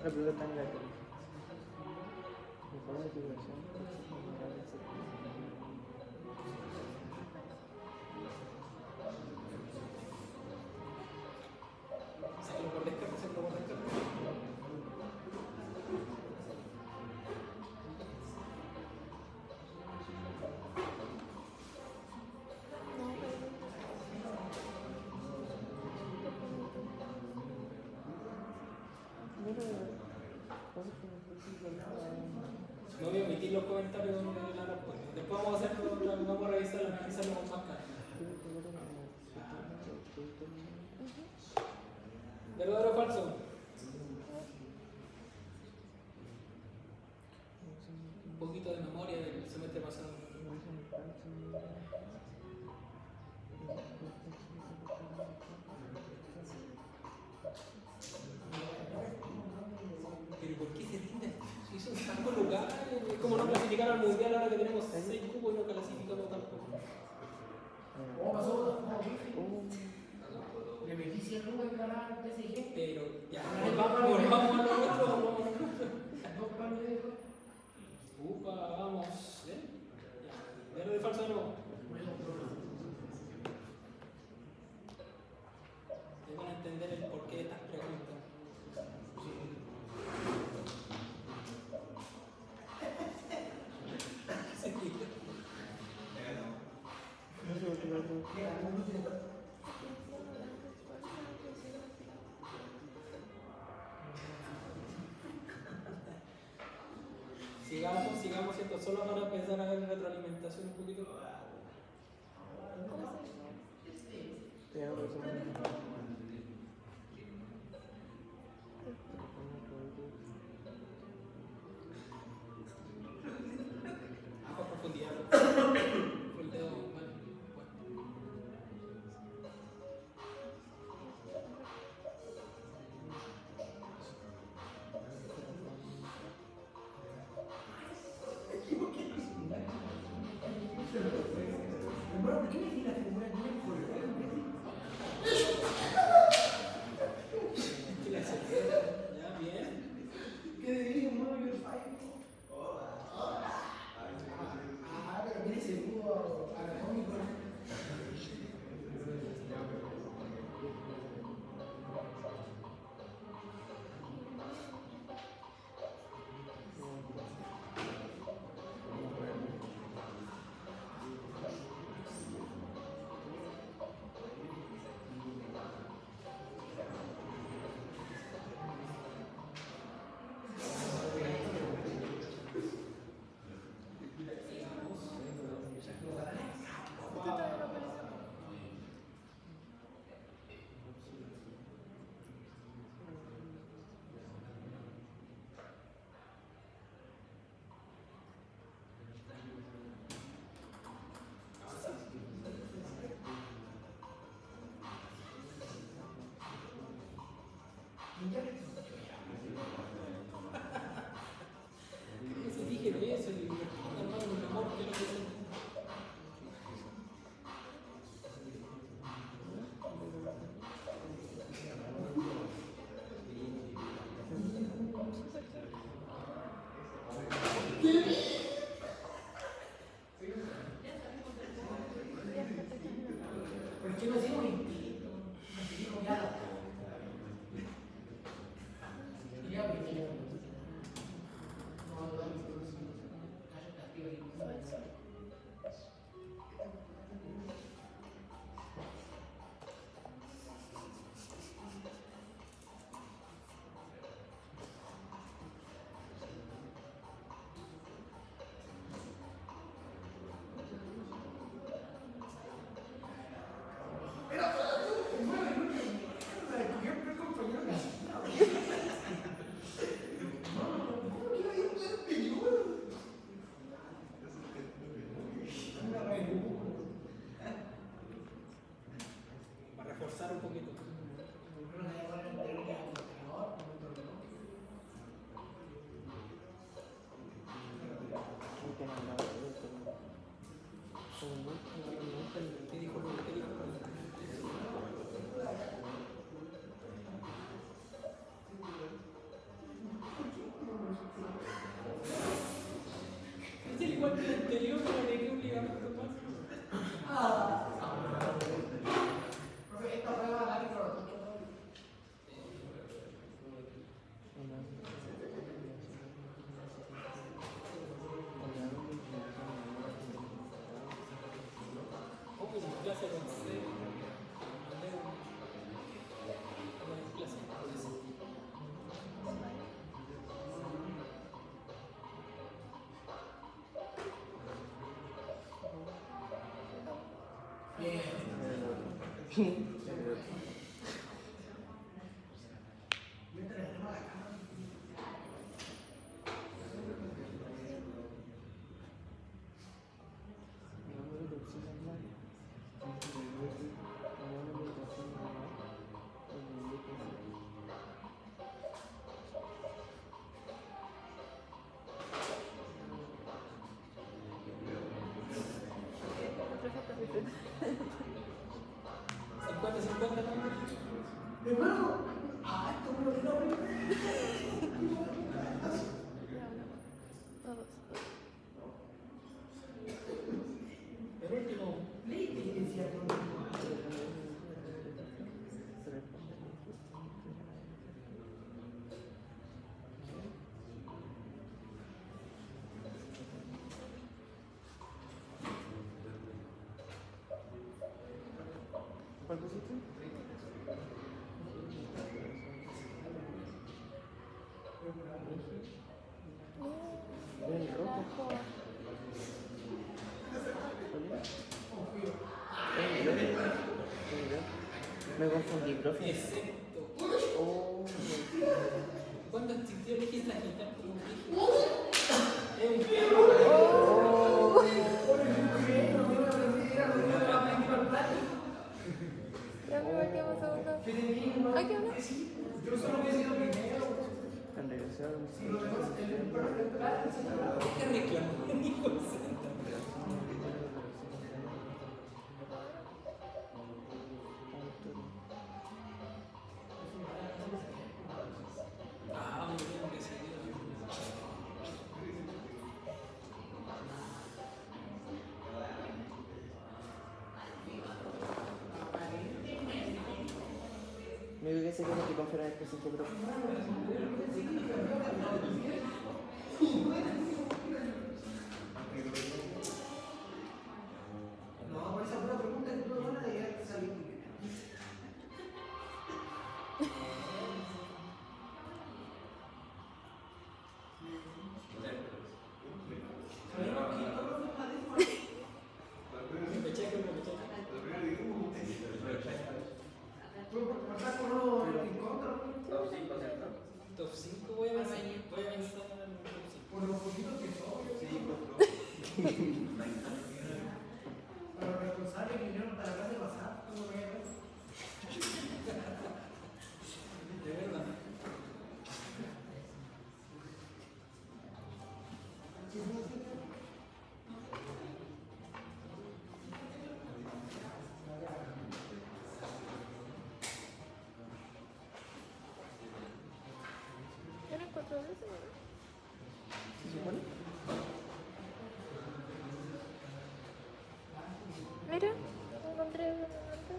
La pelota está en la tele. Informe de figuración. Sácalo por descarga, sácalo por descarga. No voy a omitir los comentarios donde la respuesta. Después vamos a hacer, vamos a revisar, analizarlo con más calma. ¿Verdadero o falso? Un poquito de memoria del semestre pasado. ¿Pero por qué se rinden? Si son tan lugares, es como no clasificar al mundial ahora que tenemos 6 cupos y no clasificamos tampoco. ¿Cómo pasó? Le metí 100 lucas en ganar al PSG. Pero ya, volvamos a lo nuestro, volvamos a lo nuestro. Dos palos de eso. Upa, vamos. Ya, ¿verdadero o falso de nuevo? Deben entender el porqué de estas preguntas. Sigamos esto solo para empezar a ver retroalimentación un poquito. Bajo profundidad. El dedo mal puesto. Hermano, ¿por qué me tiras en una niña con el Ya, bien. ¿Qué diría, hermano? Yo fallo. Pero mire seguro anatómico. Se dije eso y hermano, mi amor, que lo que sea. ¿Por qué no sigo mintiendo? Me dijo ya. Ya me dijo. No, no, Para reforzar un poquito. ¿Qué dijo? ¿Qué dijo? parte del interior, pero ¿de qué obligamiento más? Profe, esta prueba la que lo ¿Cómo se clase con C? Clase. Hermano, esto es lo que no El último. ¿Cuál pusiste? El rojo. Me confundí, profe. Excepto. Oh, ¿Cuándo existió el eje sagital como un eje? Es un perro. Ya me volvimos segundo. Ay, ¿qué onda? Yo solo he sido primero. en regresión. ¿Qué reclamo? Ni concentra. Ah, muy bien, que se dio. Me digo que se tiene que confiar en el presente, profe. No, por esa pura pregunta que tú no deberías salir muy bien. Me cheque, me cheque. ¿Tú pasas con uno en contra? Top 5 voy a pensar. Voy a pensar en el top 5. Por lo poquito que soy. Para los responsables que vinieron para la clase pasada, ¿cómo voy a ver? De verdad. Eran 4 veces, ¿no? ¿Se supone? Mira, encontré una nota.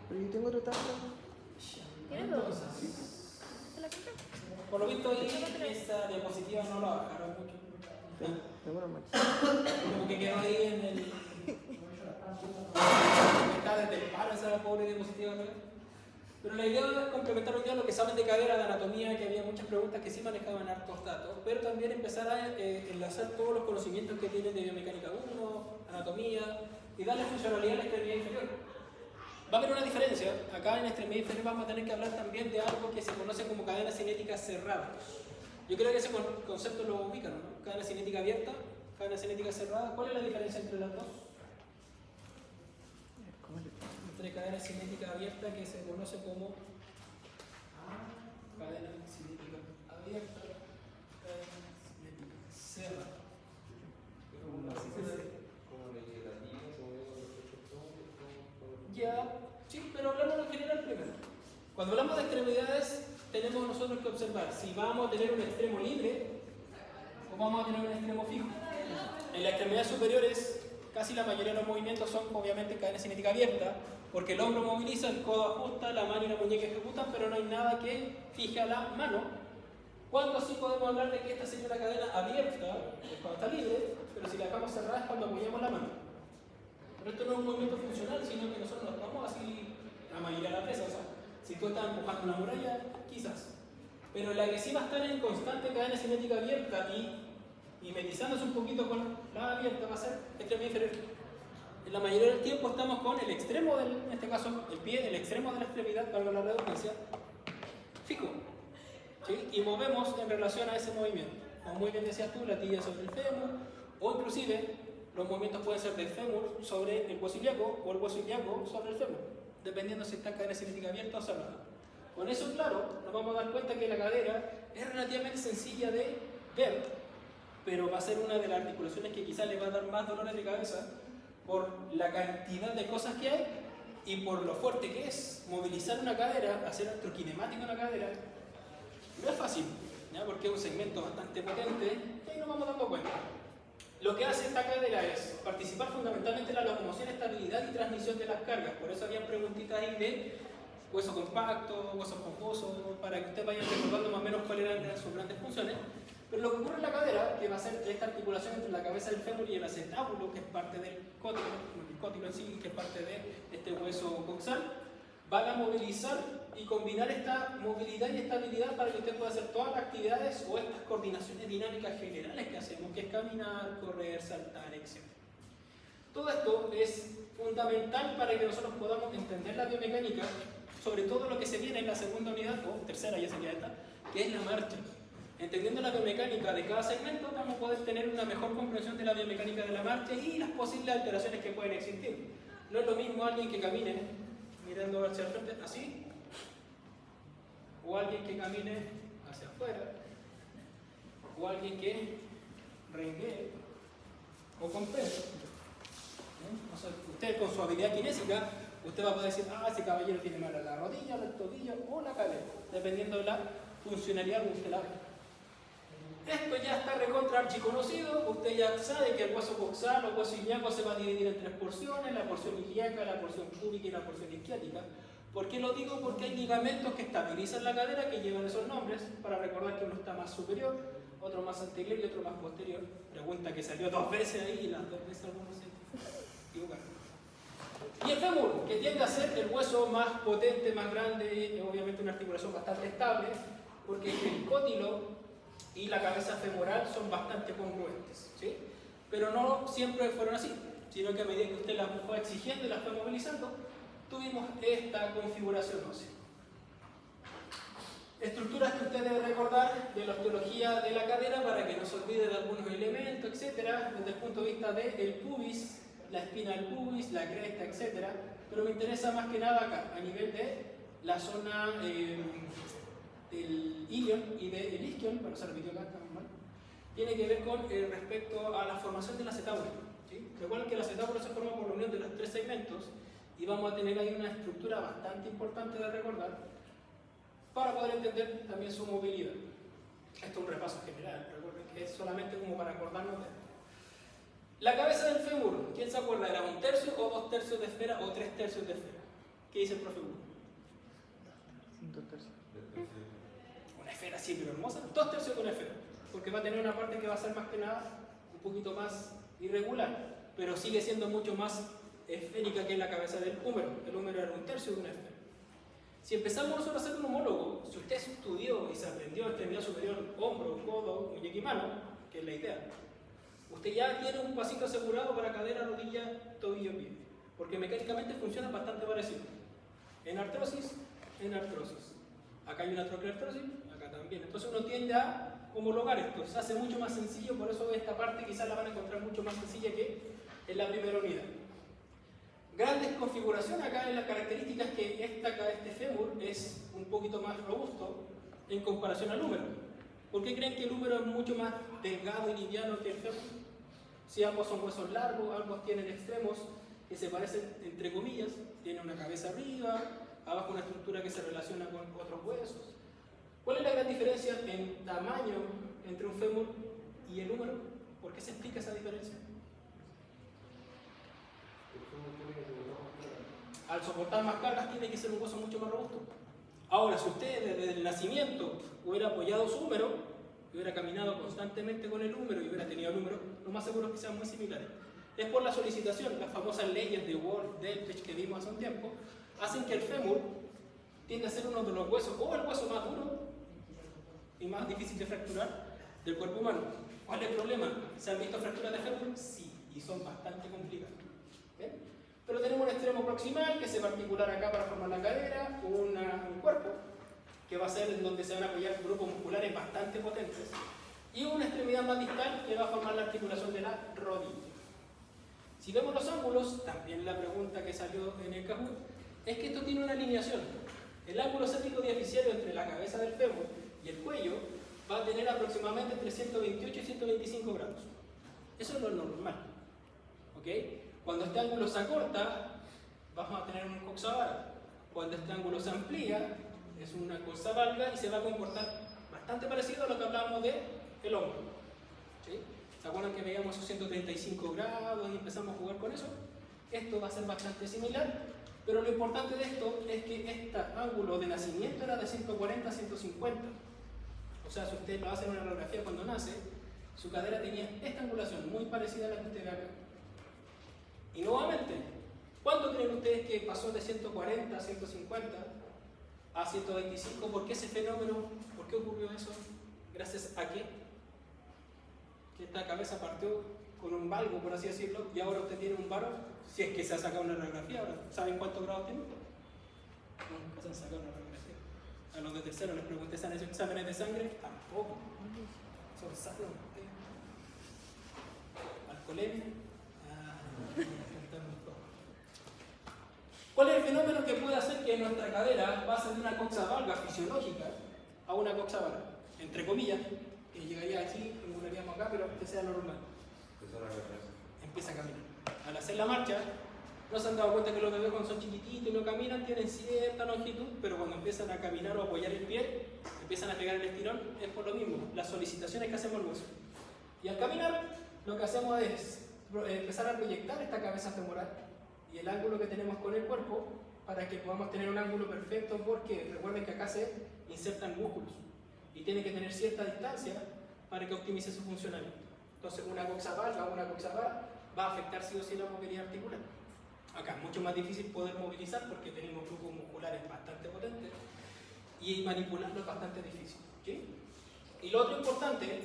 Pero yo tengo otro tabla. ¿Tienes dos? ¿Te la compré? Por lo visto ahí esa diapositiva no la bajaron mucho. Tengo una mancha. Como que quedó ahí en el. Está desde el paro esa pobre diapositiva, ¿no? Pero la idea es complementar hoy día lo que saben de cadera, de anatomía, que había muchas preguntas que sí manejaban hartos datos, pero también empezar a enlazar todos los conocimientos que tienen de biomecánica 1, anatomía, y darle funcionalidad a la extremidad inferior. Va a haber una diferencia. Acá en extremidad inferior vamos a tener que hablar también de algo que se conoce como cadena cinética cerrada. Yo creo que ese concepto lo ubican, ¿no? Cadena cinética abierta, cadena cinética cerrada. ¿Cuál es la diferencia entre las dos? ¿Cómo le Entre cadena cinética abierta, que se conoce como cadena cinética abierta, cadena cinética cerrada. Cuando hablamos de extremidades, tenemos nosotros que observar si vamos a tener un extremo libre o vamos a tener un extremo fijo. En las extremidades superiores, casi la mayoría de los movimientos son obviamente cadena cinética abierta, porque el hombro moviliza, el codo ajusta, la mano y la muñeca ejecutan, pero no hay nada que fije a la mano. Cuando sí podemos hablar de que esta sería una cadena abierta, es cuando está libre, pero si la dejamos cerrada es cuando apoyamos la mano. Pero esto no es un movimiento funcional, sino que nosotros nos vamos así la mayoría de las veces. O sea, si tú estás empujando una muralla, quizás. Pero la que sí va a estar en constante cadena cinética abierta y mimetizándose un poquito con la abierta va a ser extremidad inferior. En la mayoría del tiempo estamos con el extremo en este caso, el pie, el extremo de la extremidad, valga la redundancia, fijo. ¿Sí? Y movemos en relación a ese movimiento. Como muy bien decías tú, la tibia sobre el fémur, o inclusive los movimientos pueden ser del fémur sobre el hueso ilíaco o el hueso ilíaco sobre el fémur, dependiendo si está en cadena cinética abierta o cerrada. Con eso, claro, nos vamos a dar cuenta que la cadera es relativamente sencilla de ver, pero va a ser una de las articulaciones que quizás le va a dar más dolores de cabeza por la cantidad de cosas que hay y por lo fuerte que es. Movilizar una cadera, hacer electrokinemática una cadera, no es fácil, ¿ya? Porque es un segmento bastante potente y ahí nos vamos dando cuenta. Lo que hace esta cadera es participar fundamentalmente en la locomoción, estabilidad y transmisión de las cargas. Por eso habían preguntitas ahí de hueso compacto, hueso esponjoso, para que ustedes vayan recordando más o menos cuáles eran sus grandes funciones. Pero lo que ocurre en la cadera, que va a ser esta articulación entre la cabeza del fémur y el acetábulo, que es parte del cótilo, el cótilo en sí, que es parte de este hueso coxal, van a movilizar y combinar esta movilidad y estabilidad para que usted pueda hacer todas las actividades o estas coordinaciones dinámicas generales que hacemos, que es caminar, correr, saltar, etc. Todo esto es fundamental para que nosotros podamos entender la biomecánica, sobre todo lo que se viene en la segunda unidad, o tercera ya sería esta, que es la marcha. Entendiendo la biomecánica de cada segmento, vamos a poder tener una mejor comprensión de la biomecánica de la marcha y las posibles alteraciones que pueden existir. No es lo mismo alguien que camine mirando hacia el frente, así, o alguien que camine hacia afuera, o alguien que renguee, o con peso. O sea, usted con su habilidad kinésica, usted va a poder decir, ese caballero tiene mal la rodilla, el tobillo o la cadera, dependiendo de la funcionalidad que usted la haga. Esto ya está recontra archiconocido, usted ya sabe que el hueso coxal o hueso ilíaco se va a dividir en tres porciones, la porción ilíaca, la porción púbica y la porción isquiática. ¿Por qué lo digo? Porque hay ligamentos que estabilizan la cadera que llevan esos nombres, para recordar que uno está más superior, otro más anterior y otro más posterior. Pregunta que salió 2 veces ahí y las 2 veces algunos se equivocaron. Y el fémur, que tiende a ser el hueso más potente, más grande, obviamente una articulación bastante estable, porque el cótilo y la cabeza femoral son bastante congruentes, ¿sí? Pero no siempre fueron así, sino que a medida que usted las fue exigiendo y las fue movilizando, tuvimos esta configuración ósea. Estructuras que usted debe recordar de la osteología de la cadera para que no se olvide de algunos elementos, etcétera, desde el punto de vista del pubis, la espina del pubis, la cresta, etcétera. Pero me interesa más que nada acá, a nivel de la zona del ilion y del isquion, bueno, se repitió acá, mal, tiene que ver con respecto a la formación del acetábulo. ¿Sí? Recuerden que el acetábulo se forma por la unión de los 3 segmentos y vamos a tener ahí una estructura bastante importante de recordar para poder entender también su movilidad. Esto es un repaso general, recuerden que es solamente como para acordarnos de esto. La cabeza del fémur, ¿quién se acuerda? ¿Era 1/3 o 2/3 de esfera o 3/3 de esfera? ¿Qué dice el profe Hugo? 2/3. Una esfera así, pero hermosa. 2/3 de una esfera, porque va a tener una parte que va a ser más que nada un poquito más irregular, pero sigue siendo mucho más esférica que la cabeza del húmero. El húmero era 1/3 de una esfera. Si empezamos nosotros a hacer un homólogo, si usted estudió y se aprendió extremidad superior, hombro, codo, muñeca y mano, que es la idea, usted ya tiene un pasito asegurado para cadera, rodilla, tobillo, pie, porque mecánicamente funciona bastante parecido. En artrosis, en artrosis. Acá hay una trocleartrosis, acá también. Entonces uno tiende a homologar esto, se hace mucho más sencillo, por eso esta parte quizás la van a encontrar mucho más sencilla que en la primera unidad. Grandes configuraciones acá en las características que este fémur es un poquito más robusto en comparación al húmero. ¿Por qué creen que el húmero es mucho más delgado y liviano que el fémur? Si ambos son huesos largos, ambos tienen extremos que se parecen entre comillas, tiene una cabeza arriba, abajo una estructura que se relaciona con otros huesos. ¿Cuál es la gran diferencia en tamaño entre un fémur y el húmero? ¿Por qué se explica esa diferencia? Al soportar más cargas tiene que ser un hueso mucho más robusto. Ahora, si usted desde el nacimiento hubiera apoyado su húmero, y hubiera caminado constantemente con el húmero y hubiera tenido el húmero, lo más seguro es que sean muy similares. Es por la solicitación, las famosas leyes de Wolff-Delpech que vimos hace un tiempo, hacen que el fémur tiende a ser uno de los huesos, o el hueso más duro y más difícil de fracturar del cuerpo humano. ¿Cuál es el problema? ¿Se han visto fracturas de fémur? Sí, y son bastante complicadas. ¿Bien? Pero tenemos un extremo proximal que se va a articular acá para formar la cadera, un cuerpo que va a ser en donde se van a apoyar grupos musculares bastante potentes, y una extremidad más distal que va a formar la articulación de la rodilla. Si vemos los ángulos, también la pregunta que salió en el Kahoot, es que esto tiene una alineación. El ángulo céntrico diaficiario entre la cabeza del fémur y el cuello va a tener aproximadamente entre 128 y 125 grados. Eso es lo normal. ¿Ok? Cuando este ángulo se acorta, vamos a tener un coxavara. Cuando este ángulo se amplía, es una cosa valga y se va a comportar bastante parecido a lo que hablábamos del hombro. ¿Sí? ¿Se acuerdan que veíamos esos 135 grados y empezamos a jugar con eso? Esto va a ser bastante similar, pero lo importante de esto es que este ángulo de nacimiento era de 140 a 150. O sea, si usted lo hace en una radiografía cuando nace, su cadera tenía esta angulación muy parecida a la que usted ve acá. Y nuevamente, ¿cuándo creen ustedes que pasó de 140 a 150 a 125? ¿Por qué ese fenómeno? ¿Por qué ocurrió eso? ¿Gracias a qué? Que esta cabeza partió con un valgo, por así decirlo, y ahora usted tiene un varo, si es que se ha sacado una radiografía. Ahora, ¿saben cuántos grados tiene? Nunca se han sacado una radiografía. A los de tercero les pregunté, ¿se han hecho exámenes de sangre? Tampoco. Son sanos. ¿Alcoholemia? ¿Cuál es el fenómeno que puede hacer que nuestra cadera pase de una coxavalga fisiológica a una coxavara? Entre comillas, que llegaría aquí, angularíamos acá, pero que sea normal. Empieza a caminar. Al hacer la marcha, no se han dado cuenta que los bebés cuando son chiquititos y no caminan tienen cierta longitud, pero cuando empiezan a caminar o apoyar el pie, empiezan a pegar el estirón, es por lo mismo, las solicitaciones que hacemos al hueso. Y al caminar, lo que hacemos es empezar a proyectar esta cabeza femoral y el ángulo que tenemos con el cuerpo para que podamos tener un ángulo perfecto, porque recuerden que acá se insertan músculos y tiene que tener cierta distancia para que optimice su funcionamiento. Entonces una coxavalga o una coxavara va a afectar sí o sí la movilidad articular. Acá es mucho más difícil poder movilizar porque tenemos grupos musculares bastante potentes y manipularlo es bastante difícil. ¿Sí? Y lo otro importante,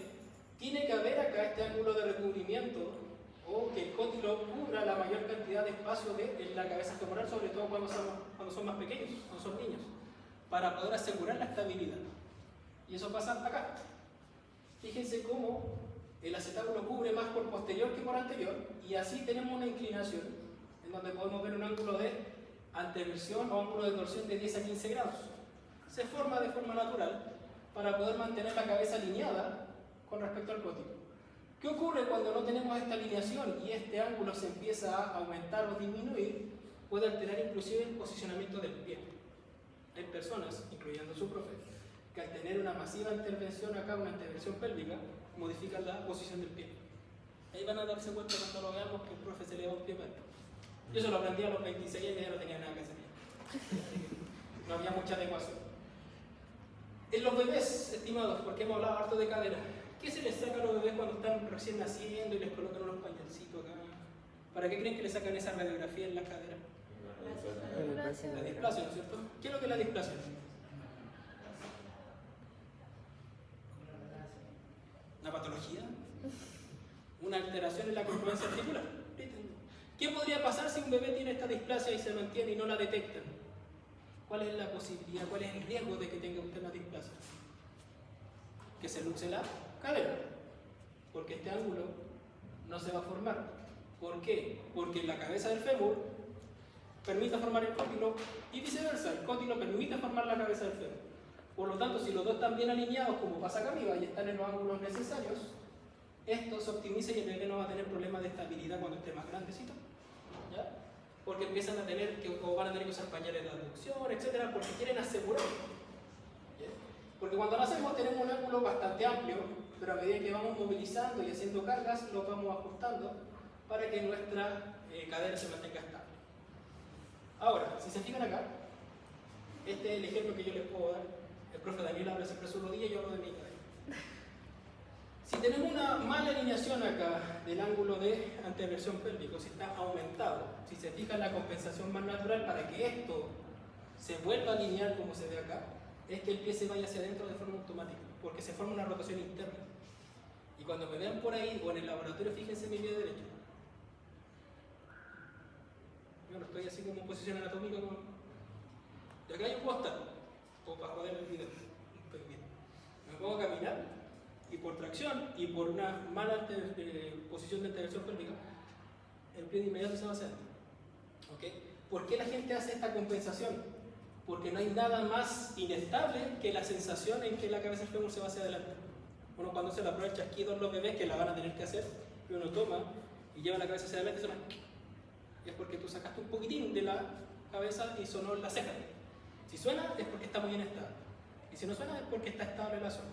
tiene que haber acá este ángulo de recubrimiento o que el cóndilo cubra la mayor cantidad de espacio en la cabeza femoral, sobre todo cuando son más pequeños, cuando son niños, para poder asegurar la estabilidad. Y eso pasa acá. Fíjense cómo el acetábulo cubre más por posterior que por anterior, y así tenemos una inclinación en donde podemos ver un ángulo de anteversión o ángulo de torsión de 10 a 15 grados. Se forma de forma natural para poder mantener la cabeza alineada con respecto al cóndilo. ¿Qué ocurre cuando no tenemos esta alineación y este ángulo se empieza a aumentar o disminuir? Puede alterar inclusive el posicionamiento del pie. Hay personas, incluyendo su profe, que al tener una masiva intervención acá, una intervención pélvica, modifican la posición del pie. Ahí van a darse cuenta cuando lo veamos que el profe se le va un pie mal. Yo se lo aprendí a los 26 años y ya no tenía nada que hacer. No había mucha adecuación. En los bebés, estimados, porque hemos hablado harto de cadera, ¿qué se les saca a los bebés cuando están recién naciendo y les colocan unos pañalcitos acá? ¿Para qué creen que le sacan esa radiografía en la cadera? La displasia, ¿no es cierto? ¿Qué es lo que es la displasia? ¿Una patología? ¿Una alteración en la congruencia articular? ¿Qué podría pasar si un bebé tiene esta displasia y se mantiene y no la detectan? ¿Cuál es la posibilidad, cuál es el riesgo de que tenga usted una displasia? Que se luxe la cadera, porque este ángulo no se va a formar. ¿Por qué? Porque la cabeza del fémur permite formar el cóndilo y viceversa, el cóndilo permite formar la cabeza del fémur. Por lo tanto, si los dos están bien alineados, como pasa acá arriba, y están en los ángulos necesarios, esto se optimiza y el bebé no va a tener problemas de estabilidad cuando esté más grandecito. ¿Ya? porque empiezan a tener que, o van a tener que usar pañales de aducción, etcétera, porque quieren asegurar. ¿Bien? Porque cuando nacemos tenemos un ángulo bastante amplio, pero a medida que vamos movilizando y haciendo cargas, lo vamos ajustando para que nuestra cadera se mantenga estable. Ahora, si se fijan acá, este es el ejemplo que yo les puedo dar. El profe Daniel habla siempre de su rodilla y yo hablo de mi cadera. Si tenemos una mala alineación acá del ángulo de anteversión pélvico, si está aumentado, si se fija la compensación más natural para que esto se vuelva a alinear como se ve acá, es que el pie se vaya hacia adentro de forma automática, porque se forma una rotación interna. Y cuando me vean por ahí o en el laboratorio, fíjense en mi pie derecho. Yo no estoy así como en posición anatómica como... Y acá yo puedo estar, o para joder el video. Estoy bien. Me pongo a caminar y por tracción y por una mala posición de anteversión pélvica, el pie de inmediato se va hacia adentro. ¿Okay? ¿Por qué la gente hace esta compensación? Porque no hay nada más inestable que la sensación en que la cabeza del fémur se va hacia adelante. Uno cuando se la prueba el chasquido en los bebés, que la van a tener que hacer, y uno toma y lleva la cabeza hacia adelante y suena. Es porque tú sacaste un poquitín de la cabeza y sonó la ceja. Si suena es porque está muy bien estable. Y si no suena es porque está estable la zona.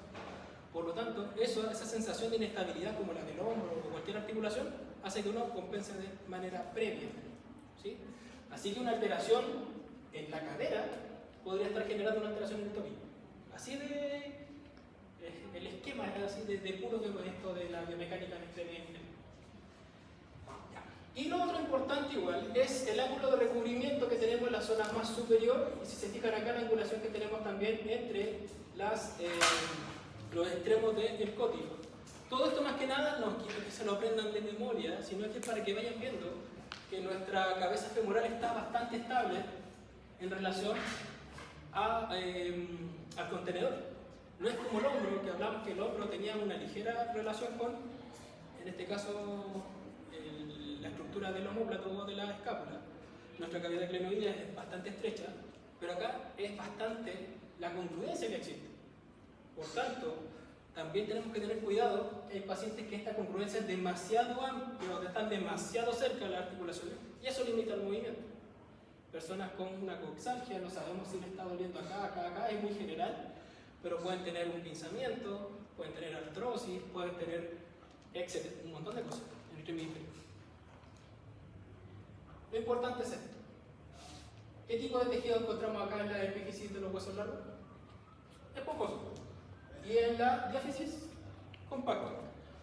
Por lo tanto, esa sensación de inestabilidad como la del hombro o cualquier articulación hace que uno compense de manera previa. ¿Sí? Así que una alteración en la cadera podría estar generando una alteración en el tobillo. Así de... el esquema es así de puro de esto de la biomecánica en extremidad. Y lo otro importante igual es el ángulo de recubrimiento que tenemos en la zona más superior, y si se fijan acá la angulación que tenemos también entre los extremos del cótico. Todo esto más que nada no quiero que se lo aprendan de memoria, sino que es para que vayan viendo que nuestra cabeza femoral está bastante estable en relación al contenedor. No es como el hombro, que hablamos que el hombro tenía una ligera relación con, en este caso, la estructura del omóplato o de la escápula. Nuestra cavidad glenoidea es bastante estrecha, pero acá es bastante la congruencia que existe. Por tanto, también tenemos que tener cuidado que hay pacientes que esta congruencia es demasiado amplia o están demasiado cerca de las articulaciones y eso limita el movimiento. Personas con una coxalgia, no sabemos si le está doliendo acá, es muy general, pero pueden tener un pinzamiento, pueden tener artrosis, pueden tener, etcétera, un montón de cosas en el extremidad inferior. Lo importante es esto. ¿Qué tipo de tejido encontramos acá en la epífisis de los huesos largos? Esponjoso. Y en la diáfisis, compacto.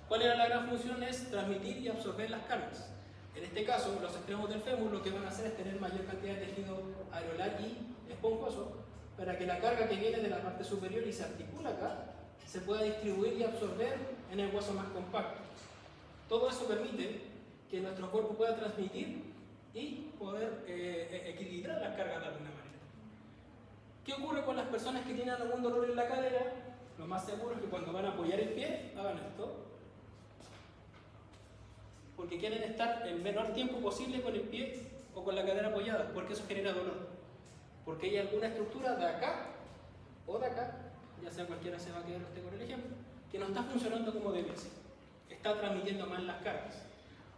¿Cuál era la gran función? Es transmitir y absorber las cargas. En este caso, los extremos del fémur lo que van a hacer es tener mayor cantidad de tejido areolar y esponjoso para que la carga que viene de la parte superior y se articula acá se pueda distribuir y absorber en el hueso más compacto. Todo eso permite que nuestro cuerpo pueda transmitir y poder equilibrar las cargas de alguna manera. ¿Qué ocurre con las personas que tienen algún dolor en la cadera? Lo más seguro es que cuando van a apoyar el pie, hagan esto. Porque quieren estar el menor tiempo posible con el pie o con la cadera apoyada, porque eso genera dolor. Porque hay alguna estructura de acá o de acá, ya sea cualquiera se va a quedar con el ejemplo, que no está funcionando como debe ser. Está transmitiendo mal las cargas.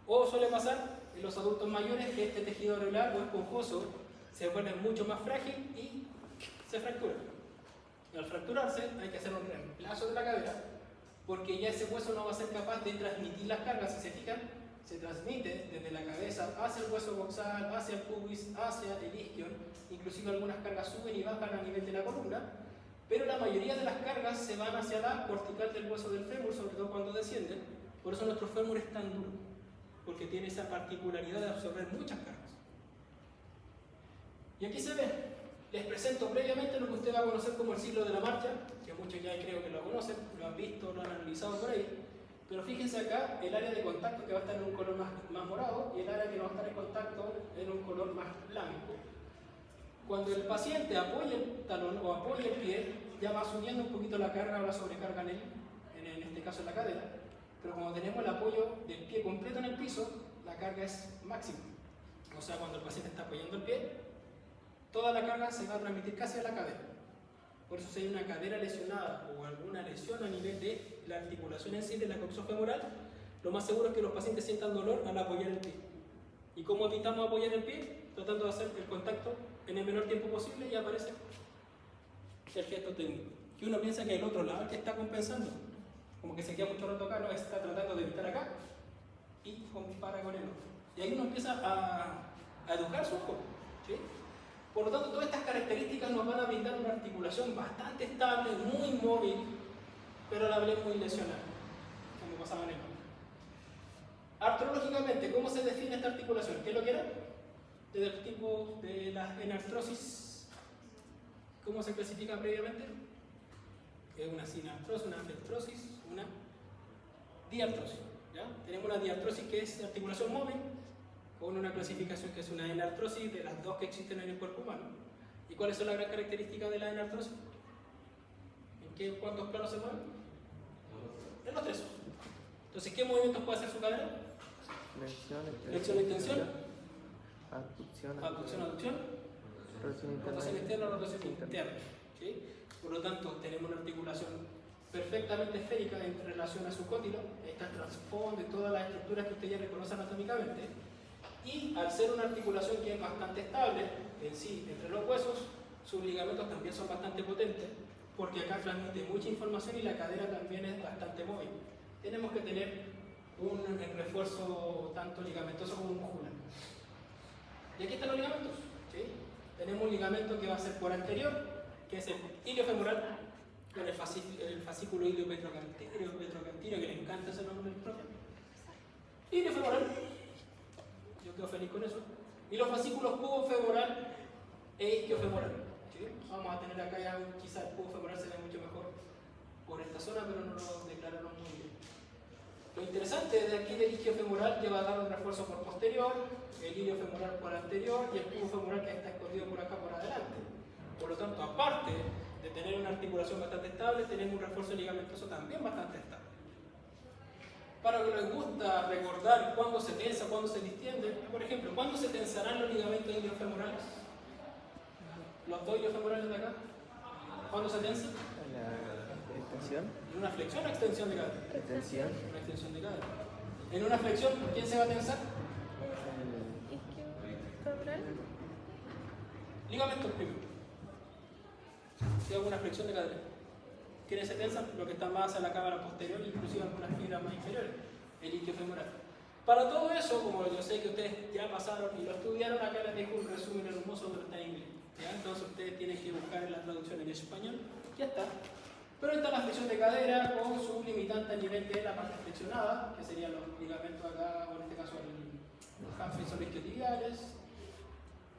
O suele pasar en los adultos mayores que este tejido areolar o esponjoso se vuelve mucho más frágil y se fractura. Y al fracturarse hay que hacer un reemplazo de la cadera porque ya ese hueso no va a ser capaz de transmitir las cargas. Si se fijan, se transmite desde la cabeza hacia el hueso coxal, hacia el pubis, hacia el isquion. Inclusive algunas cargas suben y bajan a nivel de la columna, pero la mayoría de las cargas se van hacia la cortical del hueso del fémur, sobre todo cuando descienden. Por eso nuestro fémur es tan duro, porque tiene esa particularidad de absorber muchas cargas. Y aquí se ve, les presento previamente lo que usted va a conocer como el ciclo de la marcha, que muchos ya creo que lo conocen, lo han visto, lo han analizado por ahí, pero fíjense acá el área de contacto que va a estar en un color más morado y el área que no va a estar en contacto en un color más blanco. Cuando el paciente apoya el talón o apoya el pie, ya va subiendo un poquito la carga o la sobrecarga en este caso en la cadera, pero cuando tenemos el apoyo del pie completo en el piso, la carga es máxima. O sea, cuando el paciente está apoyando el pie, toda la carga se va a transmitir casi a la cadera. Por eso si hay una cadera lesionada o alguna lesión a nivel de la articulación en sí de la coxofemoral, lo más seguro es que los pacientes sientan dolor al apoyar el pie. ¿Y cómo evitamos apoyar el pie? tratando de hacer el contacto en el menor tiempo posible y aparece el gesto técnico. Que uno piensa que el otro lado es el que está compensando, como que se queda mucho rato acá, no está tratando de evitar acá y compara con el otro. Y ahí uno empieza a educar su ojo, ¿sí? Por lo tanto, todas estas características nos van a brindar una articulación bastante estable, muy móvil, pero a la vez muy lesionada, como pasaba en el otro. Artrológicamente, ¿cómo se define esta articulación? ¿Qué es lo que era? Desde el tipo de la enartrosis, ¿cómo se clasifica previamente? Es una sinartrosis, una artrosis, una diartrosis. ¿Ya? Tenemos una diartrosis que es articulación móvil, con una clasificación que es una enartrosis de las dos que existen en el cuerpo humano. ¿Y cuáles son las grandes características de la enartrosis? ¿En cuántos planos se mueven? En los tres. Entonces, ¿qué movimientos puede hacer su cadera? Flexión, extensión. Abducción, aducción. Rotación externa, rotación interna. ¿Sí? Por lo tanto, tenemos una articulación perfectamente esférica en relación a su cóndilo. Está el trasfondo y todas las estructuras que usted ya reconoce anatómicamente. Y al ser una articulación que es bastante estable en sí entre los huesos, sus ligamentos también son bastante potentes, porque acá transmite mucha información y la cadera también es bastante móvil. Tenemos que tener un refuerzo tanto ligamentoso como muscular. Y aquí están los ligamentos. ¿Sí? Tenemos un ligamento que va a ser por anterior, que es el iliofemoral, con el fascículo iliopetrocantino, que le encanta ese nombre del profe. Iliofemoral. Yo quedo feliz con eso. Y los fascículos pubofemoral e isquiofemoral. ¿Sí? Vamos a tener acá ya, quizá el pubofemoral se ve mucho mejor por esta zona, pero no lo declararon muy bien. Lo interesante de aquí del isquiofemoral que va a dar un refuerzo por posterior, el iliofemoral por anterior y el pubofemoral que está escondido por acá por adelante. Por lo tanto, aparte de tener una articulación bastante estable, tenemos un refuerzo ligamentoso también bastante estable. Para los que les gusta recordar cuándo se tensa, cuándo se distiende, por ejemplo, ¿cuándo se tensarán los ligamentos iliofemorales? Los dos iliofemorales de acá. ¿Cuándo se tensan? La extensión. ¿En una flexión o extensión de cadera? Extensión. Una extensión de cadera. En una flexión, ¿quién se va a tensar? Isquiofemoral. Ligamentos primero. Si hago una flexión de cadera. ¿Quiénes se tensan? Lo que está más hacia la cámara posterior, inclusive algunas fibras más inferiores, el isquiofemoral. Para todo eso, como yo sé que ustedes ya pasaron y lo estudiaron, acá les dejo un resumen hermoso donde está en inglés. ¿Ya? Entonces ustedes tienen que buscar en la traducción en español. Ya está. Pero está la flexión de cadera con su limitante a nivel de la parte flexionada, que serían los ligamentos acá, o en este caso los hamstrings isquiotibiales,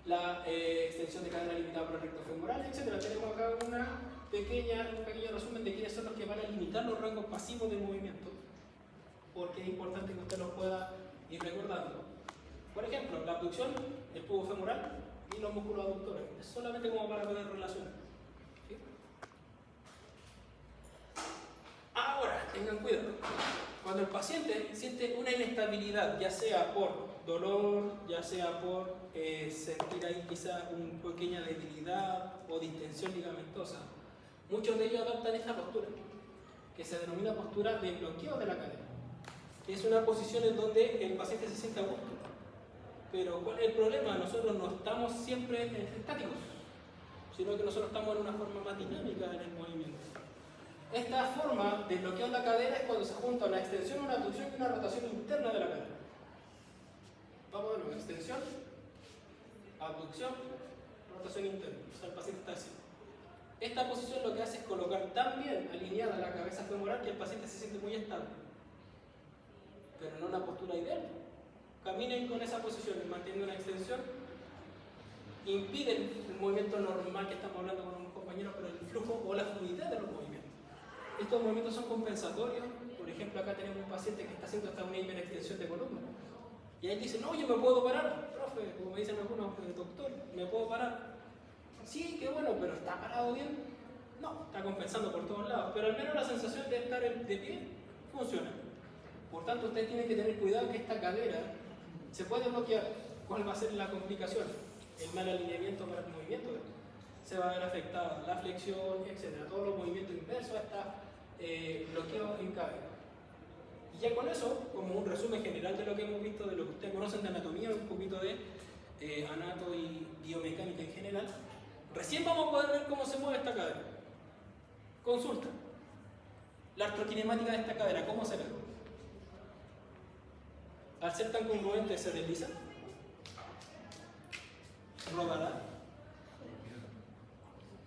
la extensión de cadera limitada por el recto femoral, etc. Tenemos acá un pequeño resumen de quiénes son los que van a limitar los rangos pasivos del movimiento, porque es importante que usted los pueda ir recordando. Por ejemplo, la abducción, el pubo femoral y los músculos aductores. Es solamente como para poder relacionar. ¿Sí? Ahora, tengan cuidado. Cuando el paciente siente una inestabilidad, ya sea por dolor, ya sea por sentir ahí quizá una pequeña debilidad o distensión ligamentosa, muchos de ellos adoptan esta postura, que se denomina postura de bloqueo de la cadera. Es una posición en donde el paciente se siente a gusto. Pero ¿cuál es el problema? Nosotros no estamos siempre estáticos, sino que nosotros estamos en una forma más dinámica en el movimiento. Esta forma de bloqueo de la cadera es cuando se junta una extensión, una abducción y una rotación interna de la cadera. Vamos a ver, extensión, abducción, rotación interna. O sea, el paciente está así. Esta posición lo que hace es colocar tan bien alineada la cabeza femoral que el paciente se siente muy estable, pero no una postura ideal. Caminen con esa posición, manteniendo una extensión, impiden el movimiento normal que estamos hablando con unos compañeros, pero el flujo o la fluidez de los movimientos. Estos movimientos son compensatorios. Por ejemplo, acá tenemos un paciente que está haciendo hasta una hiperextensión de columna. Y ahí dice, no, yo me puedo parar, profe, como me dicen algunos, doctor, ¿me puedo parar? Sí, qué bueno, pero ¿está parado bien? No, está compensando por todos lados, pero al menos la sensación de estar de pie funciona. Por tanto, ustedes tienen que tener cuidado que esta cadera se puede bloquear. ¿Cuál va a ser la complicación? El mal alineamiento para el movimiento. Se va a ver afectada la flexión, etc. Todos los movimientos inversos hasta bloqueo en cadera. Y ya con eso, como un resumen general de lo que hemos visto, de lo que ustedes conocen de anatomía, un poquito de anato y biomecánica en general, recién vamos a poder ver cómo se mueve esta cadera. Consulta. La artrokinemática de esta cadera, ¿cómo se ve? Al ser tan congruente, ¿se desliza? ¿Rodará?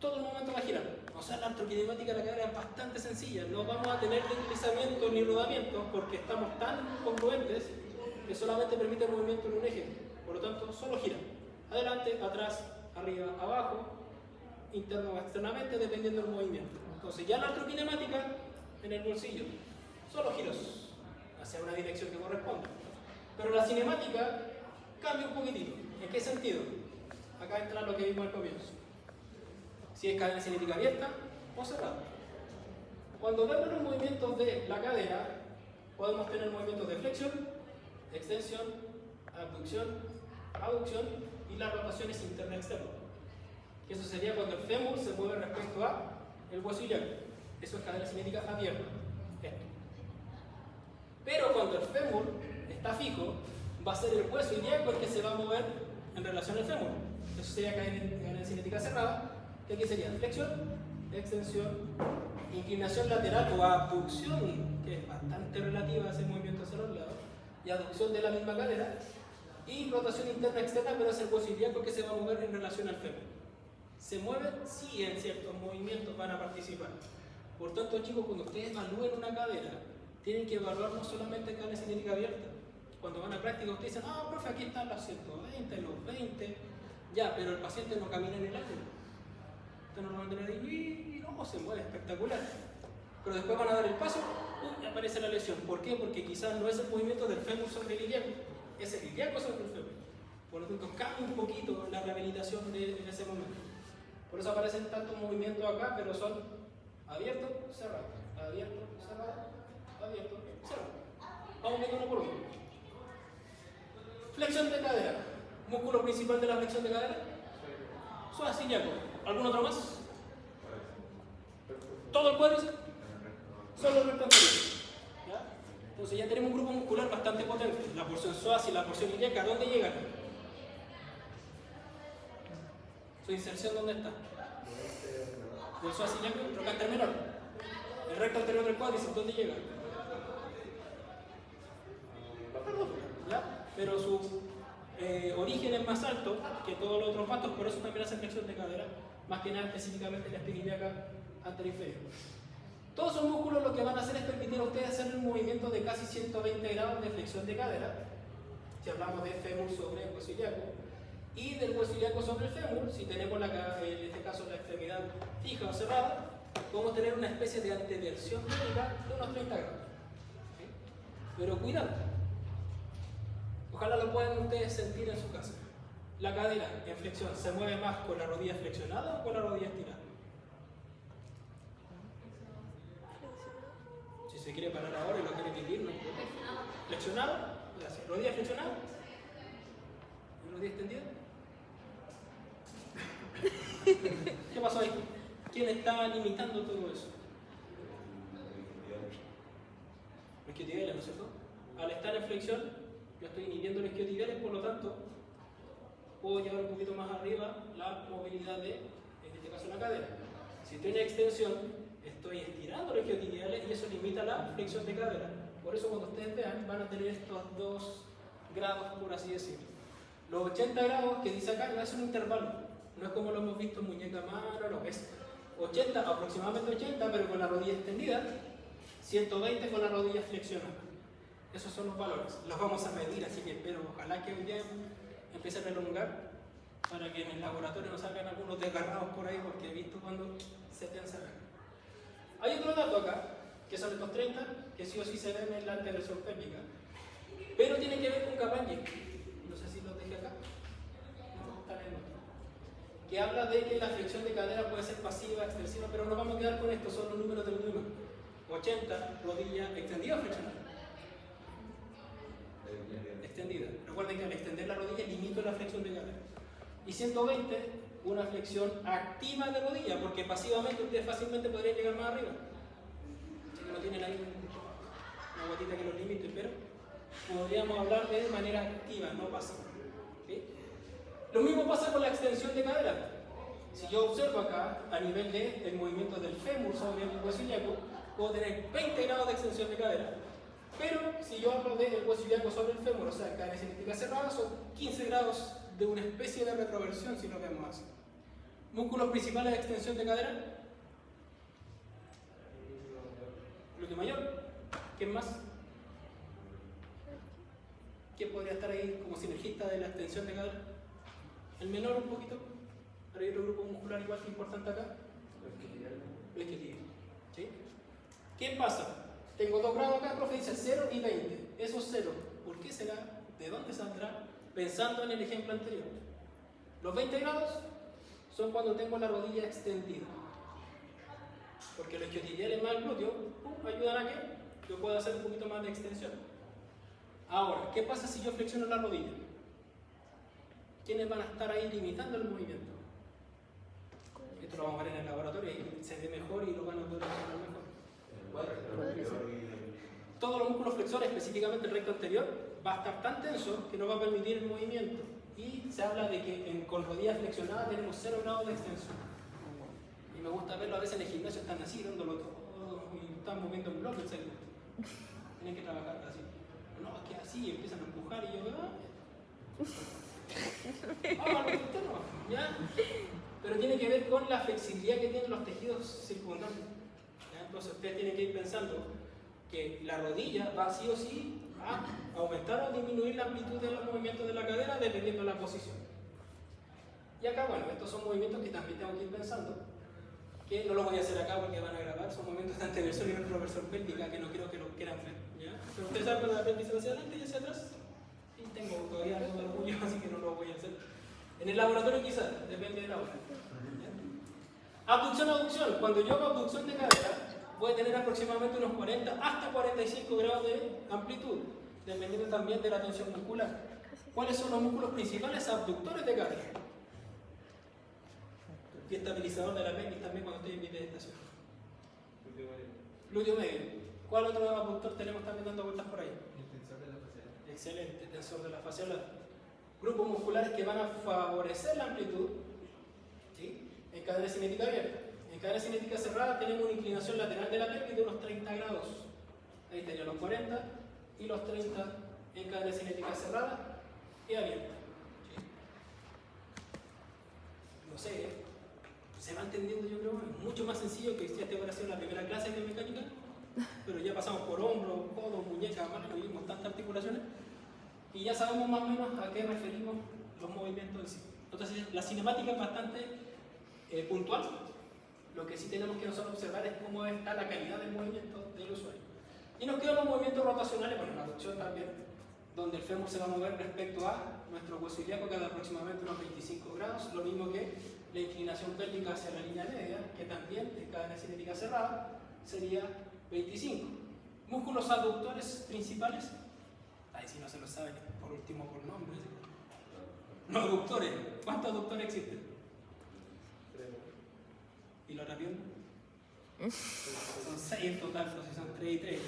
Todo el momento va a girar. O sea, la artrokinemática de la cadera es bastante sencilla. No vamos a tener deslizamiento ni rodamiento porque estamos tan congruentes que solamente permite el movimiento en un eje. Por lo tanto, solo gira. Adelante, atrás, arriba, abajo, interno o externamente, dependiendo del movimiento. Entonces, ya la artrokinemática en el bolsillo. Solo giros hacia una dirección que corresponde. Pero la cinemática cambia un poquitito. ¿En qué sentido? Acá entra lo que vimos al comienzo. Si es cadena cinética abierta o cerrada. Cuando vemos los movimientos de la cadera, podemos tener movimientos de flexión, extensión, abducción, aducción y las rotaciones interna y externa. Eso sería cuando el fémur se mueve respecto a el hueso ilíaco. Eso es cadena cinética abierta. Esto. Pero cuando el fémur está fijo, va a ser el hueso ilíaco el que se va a mover en relación al fémur. Eso sería cadena cinética cerrada, que aquí sería flexión, extensión, inclinación lateral o abducción, que es bastante relativa a ese movimiento hacia los lados, y aducción de la misma cadera, y rotación interna externa, pero es el hueso ilíaco que se va a mover en relación al fémur. ¿Se mueven? Sí, en ciertos movimientos van a participar. Por tanto, chicos, cuando ustedes evalúen una cadera, tienen que evaluar no solamente cadena cinética abierta. Cuando van a práctica, ustedes dicen, ah, profe, aquí están los 120, los 20, ya, pero el paciente no camina en el aire. Usted no lo va a mantener ahí y no, se mueve espectacular. Pero después van a dar el paso, y aparece la lesión. ¿Por qué? Porque quizás no es el movimiento del fémur sobre el ilíaco, es el ilíaco sobre el fémur. Por lo tanto, cambia un poquito la rehabilitación en ese momento. Por eso aparecen tantos movimientos acá, pero son abierto, cerrado, abierto, cerrado, abierto, cerrado. Vamos viendo uno por uno. Flexión de cadera. Músculo principal de la flexión de cadera. Psoas ilíaco. ¿Algún otro más? ¿Todo el cuádriceps? Solo el recto anterior. ¿Ya? Entonces ya tenemos un grupo muscular bastante potente. La porción psoas y la porción ilíaca, ¿dónde llegan? ¿Su inserción dónde está? Del psoas ilíaco, trocánter menor. El recto anterior del cuádriceps, ¿dónde llega? ¿Ya? Pero su origen es más alto que todos los otros vatos, por eso también hace flexión de cadera, más que nada específicamente la espina ilíaca anterior-inferior. Todos esos músculos lo que van a hacer es permitir a ustedes hacer un movimiento de casi 120 grados de flexión de cadera, si hablamos de fémur sobre el hueso ilíaco, y del hueso ilíaco sobre el fémur, si tenemos en este caso la extremidad fija o cerrada, podemos tener una especie de anteversión tónica de unos 30 grados. ¿Sí? Pero cuidado, ojalá lo puedan ustedes sentir en su casa. La cadera en flexión se mueve más con la rodilla flexionada o con la rodilla estirada. Si se quiere parar ahora y lo quiere medir, no importa. ¿Flexionado? ¿Rodilla flexionada? ¿Rodilla extendida? ¿Qué pasó ahí? ¿Quién está limitando todo eso? Los isquiotibiales, ¿no es cierto? Al estar en flexión, yo estoy inhibiendo los isquiotibiales, por lo tanto, puedo llevar un poquito más arriba la movilidad de, en este caso, la cadera. Si estoy en extensión, estoy estirando los isquiotibiales y eso limita la flexión de cadera. Por eso, cuando ustedes vean, van a tener estos dos grados, por así decirlo. Los 80 grados que dice acá no es un intervalo. No es como lo hemos visto en muñeca mano, no, es 80, aproximadamente 80, pero con la rodilla extendida, 120 con la rodilla flexionada. Esos son los valores. Los vamos a medir, así que espero, ojalá que un día empiecen a elongar para que en el laboratorio nos salgan algunos desgarrados por ahí, porque he visto cuando se te encerran. Hay otro dato acá, que son estos 30, que sí o sí se ven en la anteversión pélvica, pero tiene que ver con Capagni. No sé si los dejé acá. No, están en otro. Que habla de que la flexión de cadera puede ser pasiva, extensiva, pero no vamos a quedar con esto, son los números del número. 80, rodilla extendida o flexionada. Extendida. Recuerden que al extender la rodilla limito la flexión de cadera. Y 120, una flexión activa de rodilla, porque pasivamente ustedes fácilmente podrían llegar más arriba. Así que no tienen ahí una guatita que los limite, pero podríamos hablar de manera activa, no pasiva. ¿Sí? Lo mismo pasa con la extensión de cadera. Si yo observo acá, a nivel del movimiento del fémur sobre el hueso ilíaco, puedo tener 20 grados de extensión de cadera. Pero si yo hablo del hueso ilíaco sobre el fémur, o sea, cadera cinética cerrada, son 15 grados de una especie de retroversión, si lo vemos así. Músculos principales de extensión de cadera. Glúteo mayor. ¿Quién más? ¿Quién podría estar ahí como sinergista de la extensión de cadera? El menor un poquito. Pero hay otro grupo muscular igual que importante acá. El isquiotibial. ¿Sí? ¿Qué pasa? Tengo 2 grados acá, profe dice 0 y 20. Esos 0, ¿por qué será? ¿De dónde saldrá? Pensando en el ejemplo anterior. Los 20 grados son cuando tengo la rodilla extendida. Porque los isquiotibiales más el glúteo ayudan a que yo pueda hacer un poquito más de extensión. Ahora, ¿qué pasa si yo flexiono la rodilla? ¿Quiénes van a estar ahí limitando el movimiento? Esto lo vamos a ver en el laboratorio y se ve mejor y lo van a poder observar mejor. Todos los músculos flexores, específicamente el recto anterior, va a estar tan tenso que no va a permitir el movimiento. Y se habla de que con rodillas flexionadas tenemos 0 grados de extensión. Y me gusta verlo a veces en el gimnasio, están así, dándolo todo y están moviendo en bloque el segmento. Tienen que trabajar así. No, es que así, empiezan a empujar y yo, usted no, ¿ya? Pero tiene que ver con la flexibilidad que tienen los tejidos circundantes. ¿Ya? Entonces ustedes tienen que ir pensando que la rodilla va sí o sí a aumentar o disminuir la amplitud de los movimientos de la cadera dependiendo de la posición. Y acá, bueno, estos son movimientos que también tengo que ir pensando, que no los voy a hacer acá porque van a grabar, son movimientos de anteversor y retroversor pélvica que no creo que los quieran ver. ¿Ya? Pero ustedes saben que la pelvis hacia adelante y hacia atrás. Y tengo todavía algo de orgullo, así que no lo voy a hacer. En el laboratorio quizás, depende de la hora. Abducción, aducción. Cuando yo hago abducción de cadera, voy a tener aproximadamente unos 40 hasta 45 grados de amplitud, dependiendo también de la tensión muscular. ¿Cuáles son los músculos principales abductores de cadera? Y estabilizador de la pelvis también cuando estoy en mi meditación. Glúteo medio. ¿Cuál otro abductor tenemos también dando vueltas por ahí? El tensor de la facial. Excelente, tensor de la facial. Grupos musculares que van a favorecer la amplitud, ¿sí? En cadera cinética abierta. En cadera cinética cerrada tenemos una inclinación lateral de la pelvis de unos 30 grados. Ahí tenía los 40 y los 30 en cadera cinética cerrada y abierta. ¿Sí? No sé, se va entendiendo, yo creo, es mucho más sencillo que si este hubiera sido la primera clase de mecánica, pero ya pasamos por hombro, codo, muñeca, mano, y vimos tantas articulaciones y ya sabemos más o menos a qué referimos los movimientos en sí. Entonces, la cinemática es bastante puntual. Lo que sí tenemos que nosotros observar es cómo está la calidad del movimiento del usuario. Y nos quedan los movimientos rotacionales, bueno, la aducción también, donde el fémur se va a mover respecto a nuestro hueso ilíaco cada aproximadamente unos 25 grados, lo mismo que la inclinación pélvica hacia la línea media, que también en cadena cinética cerrada sería 25. Músculos aductores principales, ahí sí no se lo saben, por último por nombre. Los aductores, ¿cuántos aductores existen? ¿Y los rabiones? Son 6 en total, pues si son 3 y 3.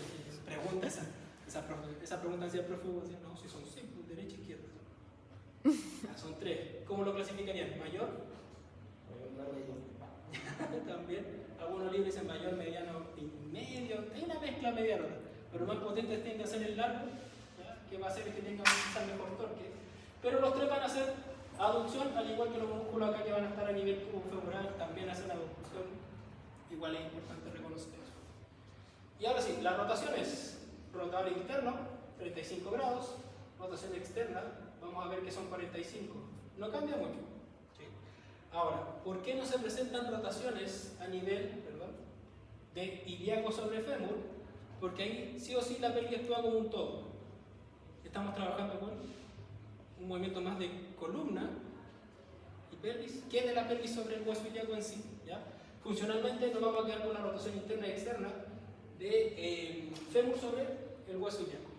Pregunta esa pregunta hacia el profe, no, si son 6, pues derecha y izquierda. Son 3. ¿Cómo lo clasificarían? ¿Mayor? También. Algunos libros dicen mayor, mediano y medio. Hay una mezcla mediana. Pero más potente tiende a ser el largo, ¿ya? Que va a hacer que tenga quizás mejor torque. Pero los 3 van a hacer aducción, al igual que los músculos acá que van a estar a nivel tubo femoral, también hacen aducción. Igual es importante reconocer eso. Y ahora sí, las rotaciones. Rotador interno, 35 grados. Rotación externa, vamos a ver que son 45. No cambia mucho. ¿Sí? Ahora, ¿por qué no se presentan rotaciones a nivel de ilíaco sobre fémur? Porque ahí sí o sí la pelvis actúa como un todo. Estamos trabajando con un movimiento más de columna y pelvis que de la pelvis sobre el hueso ilíaco en sí. ¿Ya? Funcionalmente nos vamos a quedar con la rotación interna y externa de fémur sobre el hueso ilíaco.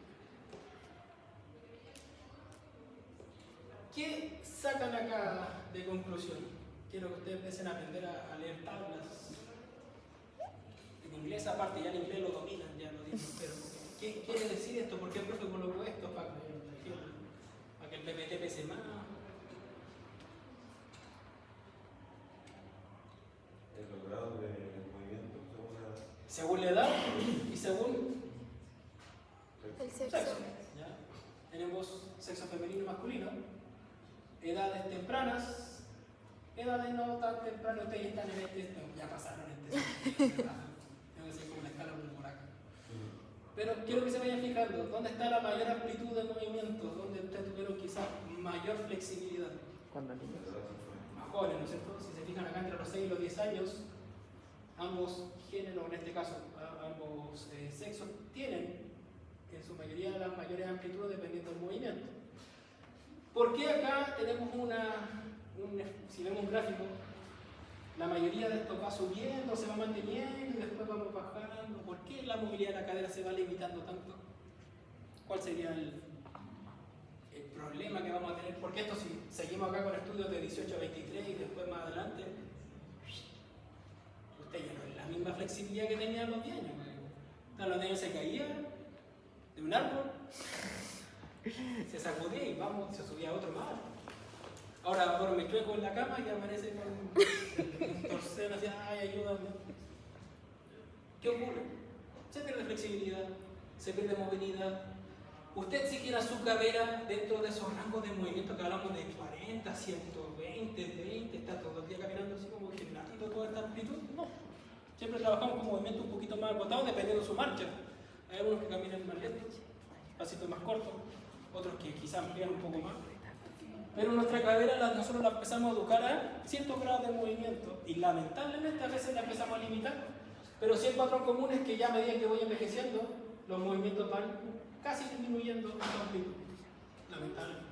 ¿Qué sacan acá de conclusión? Quiero que ustedes empiecen a aprender a leer tablas. En inglés aparte, ya el inglés lo dominan, ya lo dicen, pero ¿qué quiere decir esto? ¿Por qué el profe colocó esto? Para que el PPT pese más. según la edad y según El sexo. sexo. ¿Ya? Tenemos sexo femenino y masculino, edades tempranas, edades no tan tempranas, ustedes están en este, no, ya pasaron este, tengo que ser como la escala por acá. Pero quiero que se vayan fijando, ¿dónde está la mayor amplitud de movimientos? ¿Dónde ustedes tuvieron quizás mayor flexibilidad? Cuando niños. Más jóvenes, ¿no es cierto? Si se fijan acá entre los 6 y los 10 años, ambos géneros, en este caso, ambos sexos, tienen en su mayoría las mayores amplitudes dependiendo del movimiento. ¿Por qué acá tenemos si vemos un gráfico, la mayoría de estos va subiendo, se va manteniendo y después vamos bajando? ¿Por qué la movilidad de la cadera se va limitando tanto? ¿Cuál sería el problema que vamos a tener? Porque esto, si seguimos acá con estudios de 18 a 23 y después más adelante, usted ya no es la misma flexibilidad que tenía a los 10 años. A los 10 años se caía de un árbol, se sacudía y vamos, se subía a otro más. Ahora me chueco en la cama y aparece con un torceno así, ay, ayúdame. ¿Qué ocurre? Se pierde flexibilidad, se pierde movilidad. Usted siquiera su cadera dentro de esos rangos de movimiento que hablamos de 40, 120, 20, está todo el día caminando así como generando toda esta amplitud. No. Siempre trabajamos con movimientos un poquito más acotados dependiendo de su marcha. Hay algunos que caminan más lentos, pasitos más cortos, otros que quizás amplían un poco más. Pero nuestra cadera nosotros la empezamos a educar a ciertos grados de movimiento y lamentablemente a veces la empezamos a limitar. Pero sí el patrón común es que ya a medida que voy envejeciendo, los movimientos van casi disminuyendo en su amplitud, lamentablemente.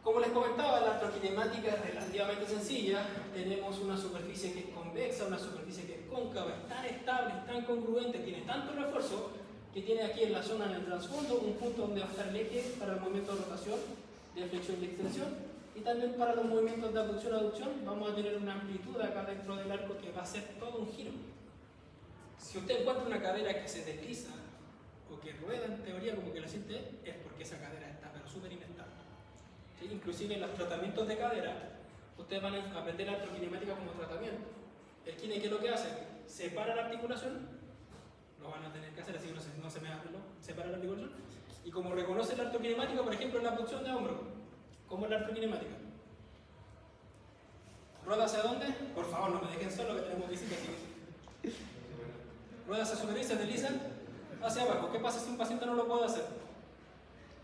Como les comentaba, la artroquinemática es relativamente sencilla. Tenemos una superficie que es convexa, una superficie que es cóncava, es tan estable, es tan congruente, tiene tanto refuerzo que tiene aquí en la zona, en el trasfondo, un punto donde va a estar el eje para el movimiento de rotación, de flexión y extensión, y también para los movimientos de abducción y aducción vamos a tener una amplitud acá dentro del arco que va a ser todo un giro. Si usted encuentra una cadera que se desliza o que rueda en teoría como que la siente, es porque esa cadera está pero súper inestable. ¿Sí? Inclusive en los tratamientos de cadera, ustedes van a aprender la artroquinemática como tratamiento. El kine, ¿qué es lo que hace? Separa la articulación, lo van a tener que hacer así, no se me abre, ¿no? Separa la articulación. Y como reconoce la artroquinemática, por ejemplo, en la abducción de hombro, ¿cómo es la artroquinemática? ¿Rueda hacia dónde? Por favor, no me dejen solo que tenemos visita aquí. Rueda hacia superior y se deslizan hacia abajo. ¿Qué pasa si un paciente no lo puede hacer?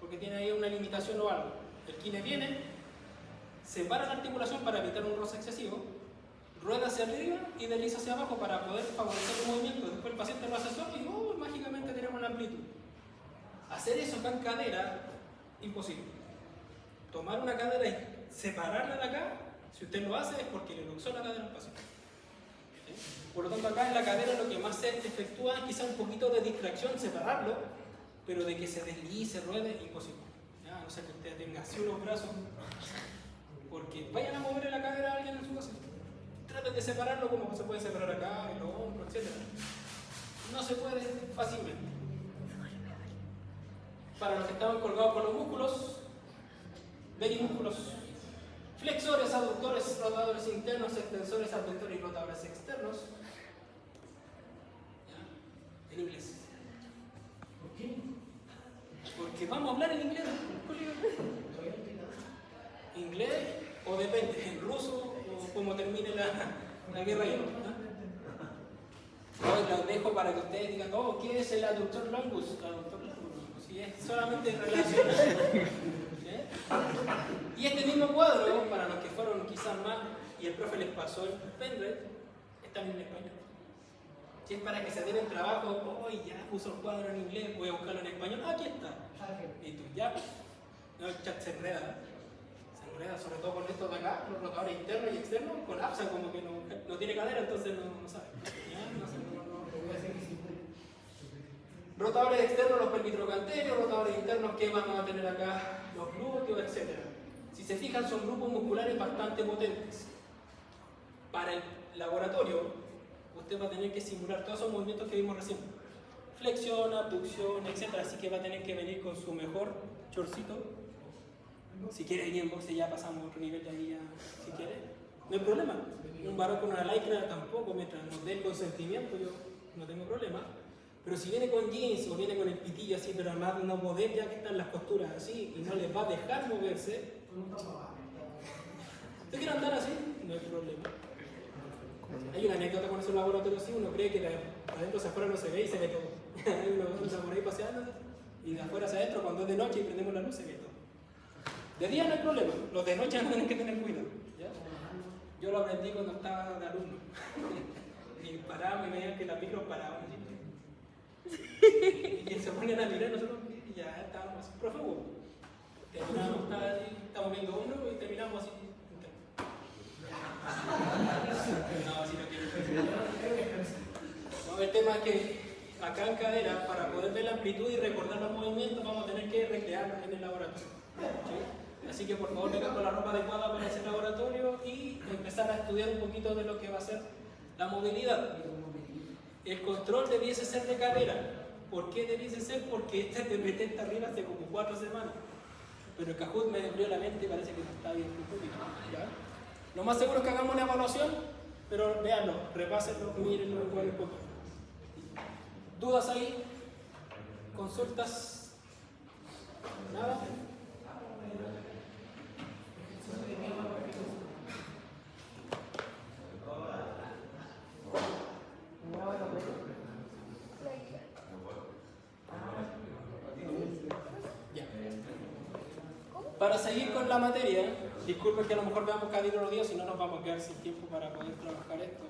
Porque tiene ahí una limitación o algo. El kine viene, separa la articulación para evitar un roce excesivo, rueda hacia arriba y desliza hacia abajo para poder favorecer el movimiento. Después el paciente lo hace solo y mágicamente tenemos la amplitud. Hacer eso acá en cadera, imposible. Tomar una cadera y separarla de acá, si usted lo hace es porque le luxó la cadera al paciente. ¿Sí? Por lo tanto, acá en la cadera lo que más se efectúa es quizá un poquito de distracción, separarlo, pero de que se deslice, ruede, imposible. ¿Ya? A no ser que usted tenga así unos brazos, porque vayan a mover la cadera a alguien en su casa. Traten de separarlo como se puede separar acá, el hombro, etc. No se puede fácilmente. Para los que estaban colgados por los músculos, verimúsculos, flexores, aductores, rotadores internos, extensores, abductores y rotadores externos. ¿Ya? En inglés. ¿Por qué? Porque vamos a hablar en inglés, colega. Inglés o depende, en ruso o como termine la guerra ya. Hoy los dejo para que ustedes digan, oh, ¿qué es el aductor longus? Aductor longus, si es solamente relacional. ¿Sí? Y este mismo cuadro, para los que fueron quizás más y el profe les pasó el pendrive, está en español. Si es para que se den el trabajo, hoy ya puso el cuadro en inglés, voy a buscarlo en español, aquí está. Y tú ya, no, el chat se enreda. Sobre todo con estos de acá, los rotadores internos y externos, colapsan como que no tiene cadera, entonces no sabe. ¿Ya? Rotadores externos, los pervitrocanterios, rotadores internos que vamos a tener acá, los glúteos, etc. Si se fijan, son grupos musculares bastante potentes. Para el laboratorio, usted va a tener que simular todos esos movimientos que vimos recién. Flexión, abducción, etc. Así que va a tener que venir con su mejor chorcito. Si quiere venir en boxe ya pasamos a otro nivel de ahí ya, si quiere. No hay problema. Un varón con una lycra tampoco, mientras nos dé el consentimiento, yo no tengo problema. Pero si viene con jeans o viene con el pitillo así, pero además no poder, ya que están las costuras así y no les va a dejar moverse, ¿usted quiere andar así? No hay problema. Hay una anécdota con esos laboratorios, sí, uno cree que de adentro hacia afuera no se ve y se ve todo. Hay uno anda por ahí paseando y de afuera hacia adentro, cuando es de noche y prendemos la luz, se ve todo. De día no hay problema, los de noche no tienen que tener cuidado. ¿Ya? Yo lo aprendí cuando estaba de alumno. Y parábamos y veían que las micros paraban. Y que se ponían a mirar nosotros y ya estábamos así, profe, terminamos, estamos viendo uno y terminamos así. No, así no quiero. No, el tema es que acá en cadera, para poder ver la amplitud y recordar los movimientos, vamos a tener que recrearlos en el laboratorio. ¿Sí? Así que por favor vengan con la ropa adecuada para ese laboratorio y empezar a estudiar un poquito de lo que va a ser la movilidad. El control debiese ser de cadera. ¿Por qué debiese ser? Porque este TPT está arriba hace como 4 semanas. Pero el Kahoot me abrió la mente y parece que no está bien un poquito. ¿Ya? Lo más seguro es que hagamos una evaluación, pero véanlo, repásenlo, mírenlo igual un poco. ¿Dudas ahí? ¿Consultas? ¿Nada? Ya. Para seguir con la materia, disculpen que a lo mejor veamos cada día los días, si no nos vamos a quedar sin tiempo para poder trabajar esto.